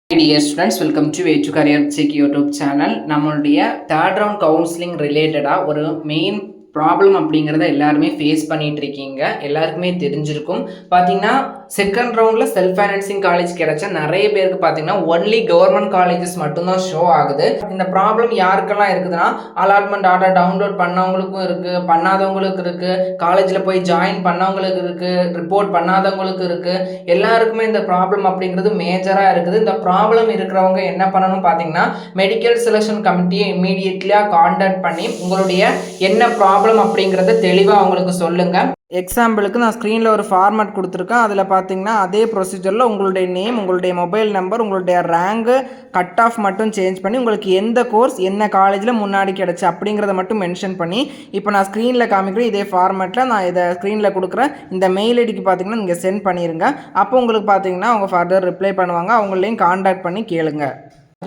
Dear students, welcome to Way to Career Check YouTube channel. நம்மளுடைய third round counselling ரிலேட்டடாக ஒரு main problem அப்படிங்கிறத எல்லாருமே ஃபேஸ் பண்ணிட்டு இருக்கீங்க. எல்லாருக்குமே தெரிஞ்சிருக்கும். பார்த்தீங்கன்னா செகண்ட் ரவுண்டில் செல்ஃப் ஃபைனான்சிங் காலேஜ் கிடைச்ச நிறைய பேருக்கு பார்த்தீங்கன்னா ஒன்லி கவர்மெண்ட் காலேஜஸ் மட்டும்தான் ஷோ ஆகுது. இந்த ப்ராப்ளம் யாருக்கெல்லாம் இருக்குதுன்னா அலாட்மெண்ட் ஆர்டர் டவுன்லோட் பண்ணவங்களுக்கும் இருக்குது, பண்ணாதவங்களுக்கு இருக்குது, காலேஜில் போய் ஜாயின் பண்ணவங்களுக்கு இருக்குது, ரிப்போர்ட் பண்ணாதவங்களுக்கு இருக்குது. எல்லாருக்குமே இந்த ப்ராப்ளம் அப்படிங்கிறது மேஜராக இருக்குது. இந்த ப்ராப்ளம் இருக்கிறவங்க என்ன பண்ணணும் பார்த்தீங்கன்னா மெடிக்கல் செலெக்ஷன் கமிட்டியை இம்மீடியட்லியாக கான்டாக்ட் பண்ணி உங்களுடைய என்ன ப்ராப்ளம் அப்படிங்கிறத தெளிவாக அவங்களுக்கு சொல்லுங்கள். எக்ஸாம்பிளுக்கு நான் ஸ்க்ரீனில் ஒரு ஃபார்மேட் கொடுத்துருக்கேன். அதில் பார்த்தீங்கன்னா அதே ப்ரொசீஜரில் உங்களுடைய நேம், உங்களுடைய மொபைல் நம்பர், உங்களுடைய ரேங்கு, கட் ஆஃப் மட்டும் சேஞ்ச் பண்ணி உங்களுக்கு எந்த கோர்ஸ் என்ன காலேஜில் முன்னாடி கிடச்சி அப்படிங்கிறத மட்டும் மென்ஷன் பண்ணி இப்போ நான் ஸ்க்ரீனில் காமிக்கிறேன். இதே ஃபார்மேட்டில் நான் இதை ஸ்க்ரீனில் கொடுக்குறேன். இந்த மெயில் ஐடிக்கு பார்த்தீங்கன்னா நீங்கள் சென்ட் பண்ணிடுங்க. அப்போ உங்களுக்கு பார்த்தீங்கன்னா அவங்க ஃபர்தர் ரிப்ளை பண்ணுவாங்க. அவங்களையும் கான்டாக்ட் பண்ணி கேளுங்க.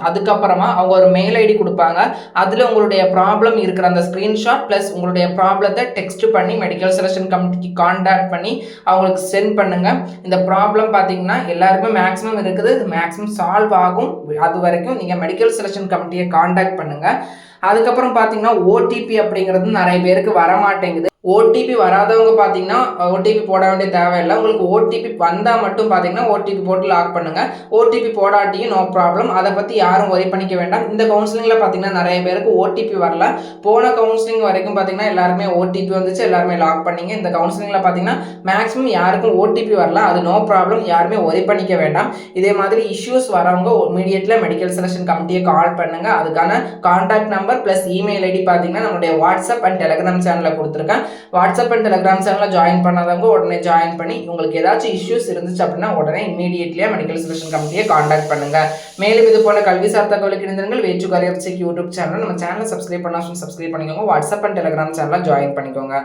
அதுக்கப்புறமா அவங்க ஒரு மெயில் ஐடி கொடுப்பாங்க. அதில் உங்களுடைய ப்ராப்ளம் இருக்கிற அந்த ஸ்க்ரீன்ஷாட் ப்ளஸ் உங்களுடைய ப்ராப்ளத்தை டெக்ஸ்ட் பண்ணி மெடிக்கல் செலெக்ஷன் கமிட்டிக்கு கான்டாக்ட் பண்ணி அவங்களுக்கு சென்ட் பண்ணுங்கள். இந்த ப்ராப்ளம் பார்த்தீங்கன்னா எல்லாருக்குமே மேக்ஸிமம் இருக்குது. இது மேக்ஸிமம் சால்வ் ஆகும். அது வரைக்கும் நீங்கள் மெடிக்கல் செலெக்ஷன் கமிட்டியை கான்டாக்ட் பண்ணுங்கள். அதுக்கப்புறம் பார்த்தீங்கன்னா ஓடிபி அப்படிங்கிறது நிறைய பேருக்கு வரமாட்டேங்குது. ஓடிபி வராதவங்க பார்த்தீங்கன்னா ஓடிபி போட வேண்டிய தேவையில்லை. உங்களுக்கு ஓடிபி வந்தால் மட்டும் பார்த்தீங்கன்னா ஓடிபி போட்டு லாக் பண்ணுங்கள். ஓடிபி போடாட்டியும் நோ ப்ராப்ளம். அதை பற்றி யாரும் ஒரி பண்ணிக்க வேண்டாம். இந்த கவுன்சிலிங்கில் பார்த்தீங்கன்னா நிறைய பேருக்கு ஓடிபி வரல. போன கவுன்சிலிங் வரைக்கும் பார்த்தீங்கன்னா எல்லாருமே ஓடிபி வந்துச்சு, எல்லாருமே லாக் பண்ணிங்க. இந்த கவுன்சிலிங்கில் பார்த்தீங்கன்னா மேக்ஸிமம் யாருக்கும் ஓடிபி வரல. அது நோ ப்ராப்ளம், யாருமே ஒரி பண்ணிக்க வேண்டாம். இதே மாதிரி இஷ்யூஸ் வரவங்க இமீடியட்ல மெடிக்கல் செலெக்ஷன் கமிட்டியை கால் பண்ணுங்கள். அதுக்கான contact number plus email ID பார்த்தீங்கன்னா நம்மளுடைய வாட்ஸ்அப் அண்ட் டெலிகிராம் சேனலில் கொடுத்துருக்கேன். வாட்ஸ்அப் அண்ட் டெலிகிராம் சேனலில் ஜாயின் பண்ணாதவங்க உடனே ஜாயின் பண்ணி உங்களுக்கு ஏதாச்சும் இஷ்யூஸ் இருந்துச்சு அப்படின்னா உடனே இமீடியட்லியாக மெடிக்கல் செலெக்ஷன் கமிட்டியை கான்டாக்ட் பண்ணுங்க. மேலும் இது போல கல்வி சார்ந்த தகவலுக்கு இணைந்திருங்கள். Way to career check YouTube channel. நம்ம சேனலை சப்ஸ்கிரைப் பண்ணாலும் சப்ஸ்கிரைப் பண்ணிக்கோங்க. வாட்ஸ்அப் அண்ட் டெலிகிராம் சேனலில் ஜாயின் பண்ணிக்கோங்க.